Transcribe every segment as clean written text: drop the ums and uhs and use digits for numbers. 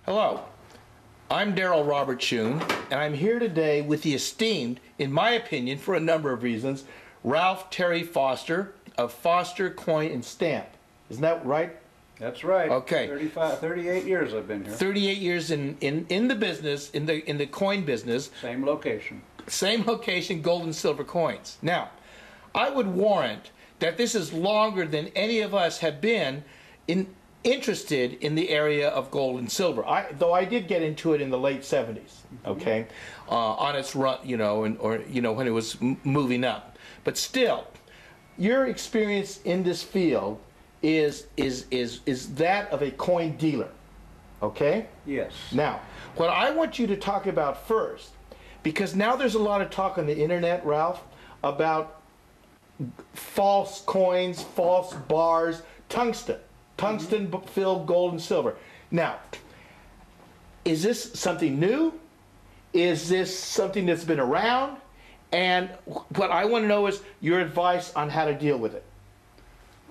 Hello, I'm Darryl Robert Schoon, and I'm here today with the esteemed, in my opinion, for a number of reasons, Ralph Terry Foster of Foster Coin and Stamp. Isn't that right? That's right. Okay. 38 years I've been here. 38 years in the business, in the coin business. Same location. Same location, gold and silver coins. Now, I would warrant that this is longer than any of us have been interested in the area of gold and silver. Though I did get into it in the late 70s, okay, on its run, when it was moving up. But still, your experience in this field is that of a coin dealer, okay? Yes. Now, what I want you to talk about first, because now there's a lot of talk on the internet, Ralph, about false coins, false bars, tungsten filled gold and silver. Now, is this something new? Is this something that's been around? And what I want to know is your advice on how to deal with it.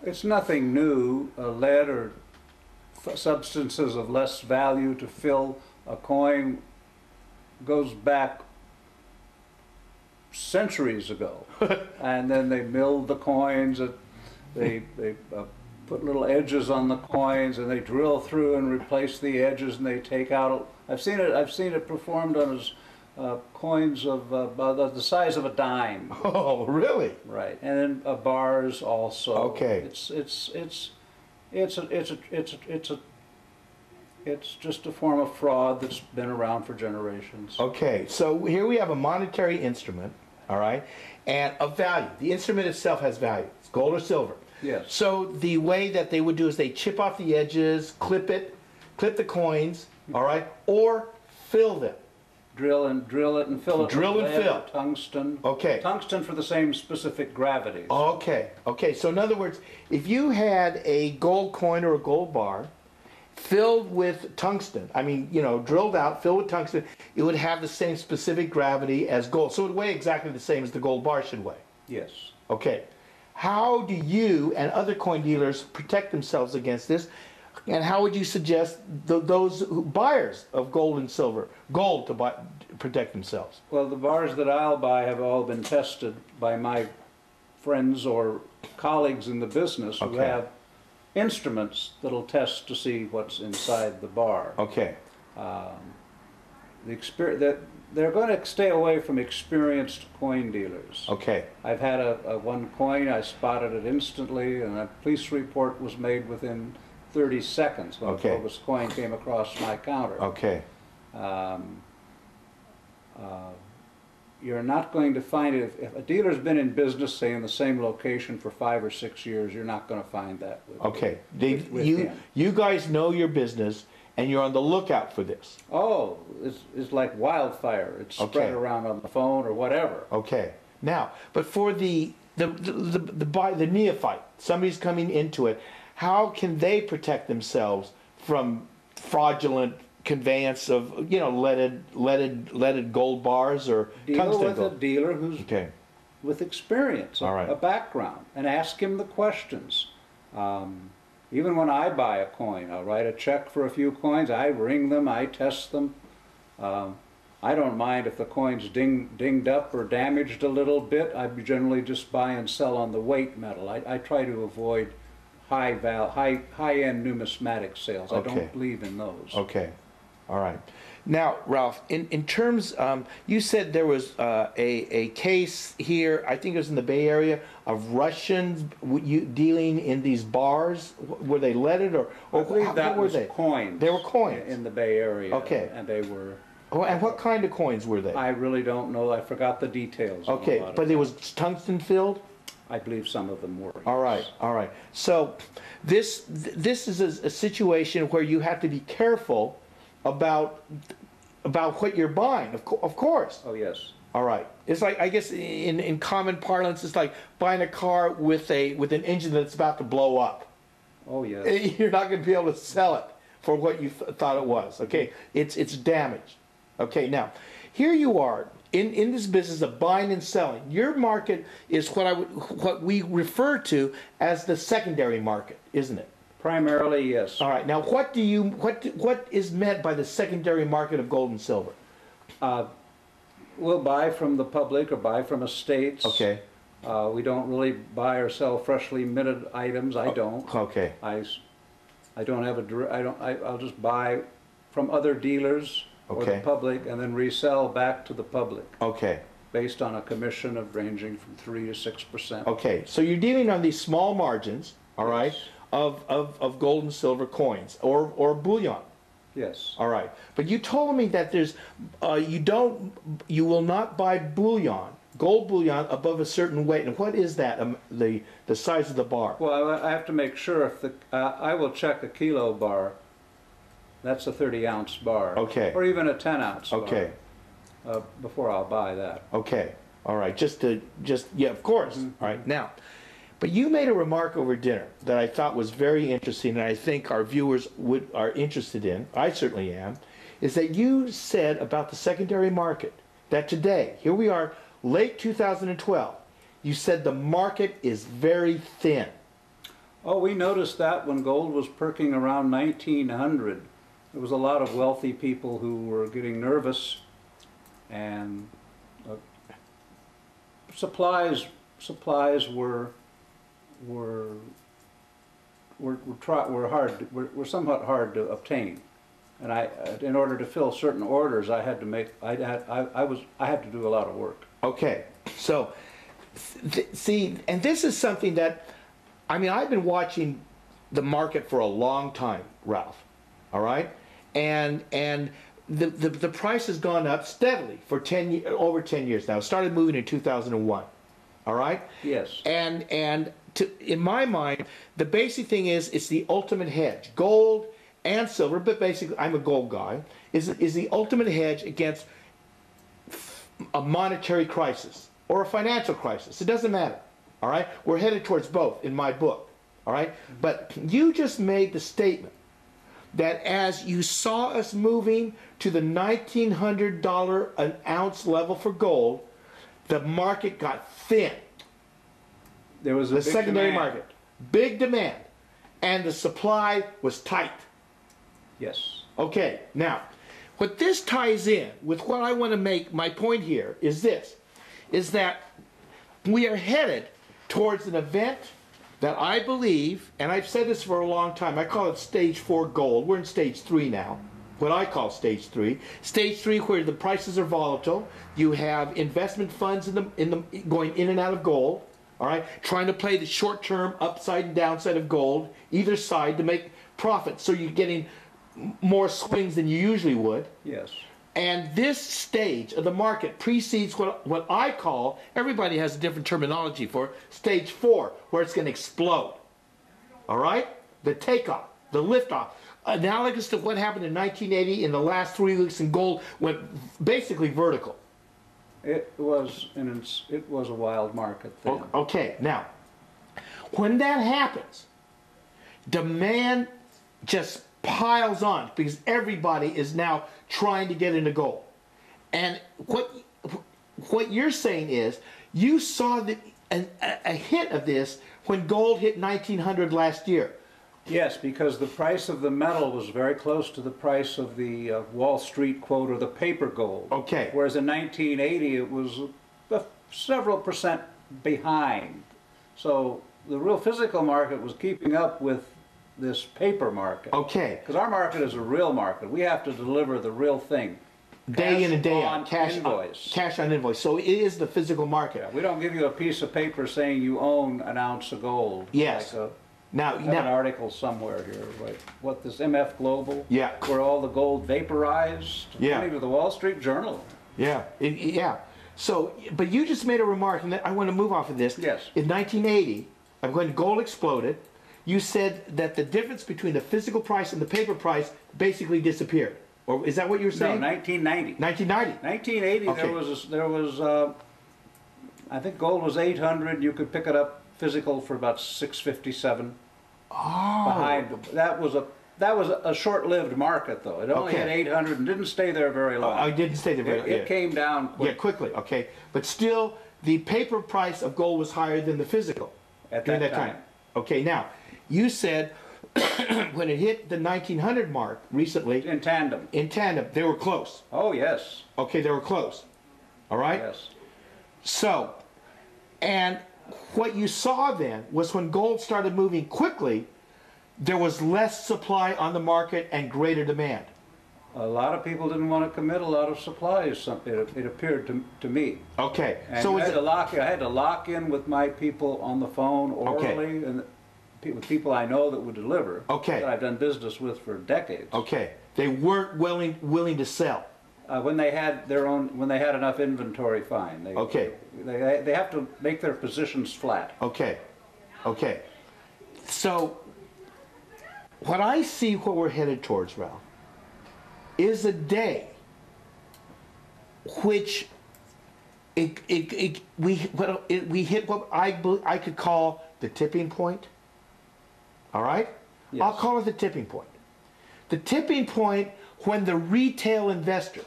It's nothing new. Lead or substances of less value to fill a coin goes back centuries ago. And then they milled the coins. They put little edges on the coins, and they drill through and replace the edges, and they take out. I've seen it performed on coins of about the size of a dime. Oh, really? Right, and then bars also. Okay. It's just a form of fraud that's been around for generations. Okay, so here we have a monetary instrument, all right, and of value. The instrument itself has value. It's gold or silver. Yes. So the way that they would do is they chip off the edges, clip the coins, all right, or fill them. Drill it and fill it. Drill and fill. Tungsten. Okay. Tungsten for the same specific gravities. Okay. Okay. So in other words, if you had a gold coin or a gold bar filled with tungsten, drilled out, filled with tungsten, it would have the same specific gravity as gold. So it would weigh exactly the same as the gold bar should weigh. Yes. Okay. How do you and other coin dealers protect themselves against this? And how would you suggest those buyers of gold and silver, gold to protect themselves? Well, the bars that I'll buy have all been tested by my friends or colleagues in the business who have instruments that'll test to see what's inside the bar. Okay. They're going to stay away from experienced coin dealers. Okay. I've had one coin, I spotted it instantly, and a police report was made within 30 seconds when a bogus coin came across my counter. Okay. You're not going to find it. If a dealer's been in business, say in the same location for 5 or 6 years, you're not going to find that with him. You guys know your business, and you're on the lookout for this. Oh, it's like wildfire. It's spread around on the phone or whatever. Okay. Now, but for the neophyte, somebody's coming into it, how can they protect themselves from fraudulent conveyance of leaded gold bars or tungsten with gold? A dealer who's with experience, a background, and ask him the questions. Even when I buy a coin, I'll write a check for a few coins. I ring them, I test them. I don't mind if the coin's dinged up or damaged a little bit. I generally just buy and sell on the weight metal. I try to avoid high-end numismatic sales. I don't believe in those. Okay. All right. Now, Ralph, in terms, you said there was a case here, I think it was in the Bay Area, of Russians dealing in these bars. Were they leaded or I believe that was they? Coins. They were coins. In the Bay Area. Okay. And they were... Oh, and what kind of coins were they? I really don't know. I forgot the details. Okay, but it was tungsten filled? I believe some of them were. All right, all right. So this is a situation where you have to be careful about what you're buying, of course. Oh, yes. All right. It's like, I guess in common parlance, it's like buying a car with an engine that's about to blow up. Oh, yes. You're not going to be able to sell it for what you thought it was. Okay, it's damaged. Okay, now here you are in this business of buying and selling. Your market is what we refer to as the secondary market, isn't it? Primarily, yes. All right. Now, what is meant by the secondary market of gold and silver? We'll buy from the public or buy from estates. Okay. We don't really buy or sell freshly minted items. I don't. Okay. I don't have I'll just buy from other dealers or the public and then resell back to the public. Okay. Based on a commission of ranging from 3 to 6%. Okay. So you're dealing on these small margins, all right, of gold and silver coins or bullion. Yes. All right. But you told me that there's you will not buy bullion, gold bullion above a certain weight. And what is that? The size of the bar? Well, I have to make sure if I will check a kilo bar. That's a 30-ounce bar. Okay. Or even a 10-ounce bar. Okay. Before I'll buy that. Okay. All right. Yeah, of course. Mm-hmm. All right. Now, but you made a remark over dinner that I thought was very interesting, and I think our viewers are interested in. I certainly am. Is that you said about the secondary market that today, here we are, late 2012, you said the market is very thin. Oh, we noticed that when gold was perking around 1900. There was a lot of wealthy people who were getting nervous, and supplies were somewhat hard to obtain, and in order to fill certain orders, I had to do a lot of work. Okay, so see, and this is something that, I mean, I've been watching the market for a long time, Ralph. All right, and the price has gone up steadily for over 10 years now. It started moving in 2001. All right. Yes. And in my mind, the basic thing is it's the ultimate hedge. Gold and silver, but basically I'm a gold guy, is the ultimate hedge against a monetary crisis or a financial crisis. It doesn't matter. All right? We're headed towards both in my book. All right? But you just made the statement that as you saw us moving to the $1,900 an ounce level for gold, the market got thin. There was a big secondary demand. market, big demand, and the supply was tight. Yes. Okay, now, what this ties in with what I want to make, my point here is this, is that we are headed towards an event that I believe, and I've said this for a long time, I call it stage 4 gold. We're in stage 3 now, what I call stage 3. Stage 3 where the prices are volatile. You have investment funds going in and out of gold, all right, trying to play the short-term upside and downside of gold, either side, to make profit. So you're getting more swings than you usually would. Yes. And this stage of the market precedes what I call, everybody has a different terminology for, stage 4, where it's going to explode. All right? The takeoff, the liftoff. Analogous to what happened in 1980 in the last 3 weeks, and gold went basically vertical. It was a wild market then. Okay, now, when that happens, demand just piles on because everybody is now trying to get into gold. And what you're saying is you saw a hint of this when gold hit 1900 last year. Yes, because the price of the metal was very close to the price of the Wall Street quote or the paper gold. Okay. Whereas in 1980 it was several percent behind. So the real physical market was keeping up with this paper market. Okay. Because our market is a real market. We have to deliver the real thing. Day in and day out. Cash invoice. Cash on invoice. So it is the physical market. Yeah, we don't give you a piece of paper saying you own an ounce of gold. Yes. Like now, I have an article somewhere here, like what this MF Global, yeah, where all the gold vaporized, yeah, according to the Wall Street Journal. Yeah, yeah. So, but you just made a remark, and I want to move off of this. Yes. In 1980, when gold exploded, you said that the difference between the physical price and the paper price basically disappeared. Or is that what you were saying? No, 1990. 1990. 1980, okay. there was I think gold was 800. You could pick it up physical for about 657. Oh. Behind that was a short-lived market, though. It only had 800 and didn't stay there very long. I didn't stay there very long. It came down quickly. Yeah, quickly. Okay, but still, the paper price of gold was higher than the physical at that time. Okay, now you said when it hit the 1900 mark recently, In tandem. they were close. Oh, yes. Okay, they were close. All right? Yes. So, and what you saw then was when gold started moving quickly, there was less supply on the market and greater demand. A lot of people didn't want to commit a lot of supplies, it appeared to me. Okay. And So I had to lock in with my people on the phone orally, Okay. and with people I know that would deliver, Okay. that I've done business with for decades. Okay. They weren't willing to sell. When they had enough inventory, fine. Okay. They have to make their positions flat. Okay. Okay. So what I see what we're headed towards, Ralph, is a day which we hit what I could call the tipping point. All right? Yes. I'll call it the tipping point. The tipping point when the retail investor,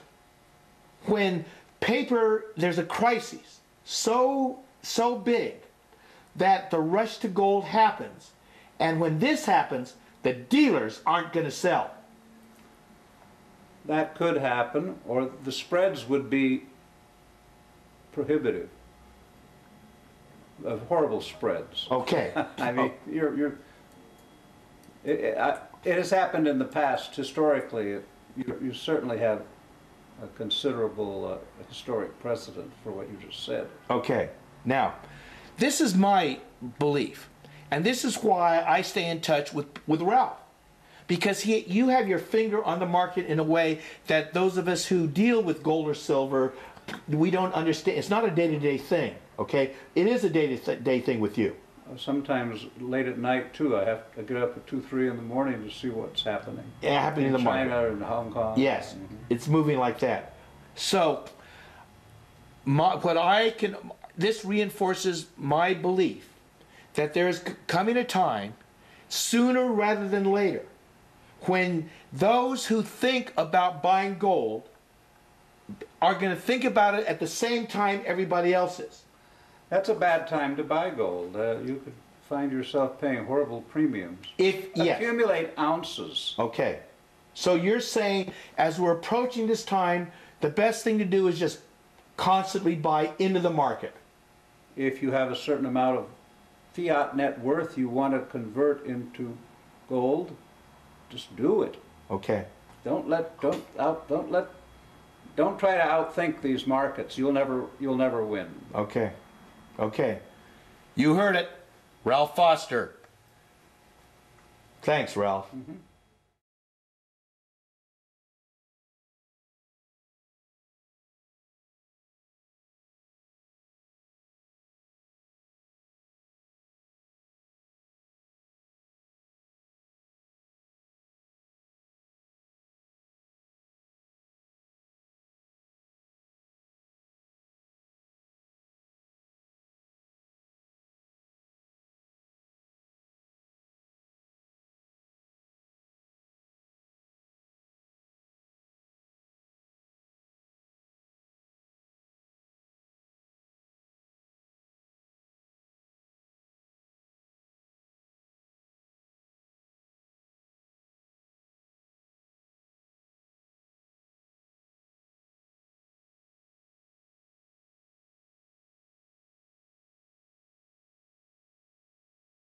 when there's a crisis so big that the rush to gold happens, and when this happens, the dealers aren't going to sell. That could happen, or the spreads would be prohibitive, of horrible spreads. Okay. I mean, it has happened in the past historically. You certainly have a considerable historic precedent for what you just said. Okay. Now, this is my belief, and this is why I stay in touch with Ralph. Because you have your finger on the market in a way that those of us who deal with gold or silver, we don't understand. It's not a day-to-day thing, okay? It is a day-to-day thing with you. Sometimes late at night, too, I have to get up at 2, 3 in the morning to see what's happening. Yeah, happening in the market. China and Hong Kong. Yes, it's moving like that. So, this reinforces my belief that there's coming a time, sooner rather than later, when those who think about buying gold are going to think about it at the same time everybody else is. That's a bad time to buy gold. You could find yourself paying horrible premiums. Accumulate ounces. Okay. So you're saying as we're approaching this time, the best thing to do is just constantly buy into the market. If you have a certain amount of fiat net worth you want to convert into gold, just do it. Okay. Don't try to outthink these markets. You'll never win. Okay. Okay. You heard it. Ralph Foster. Thanks, Ralph.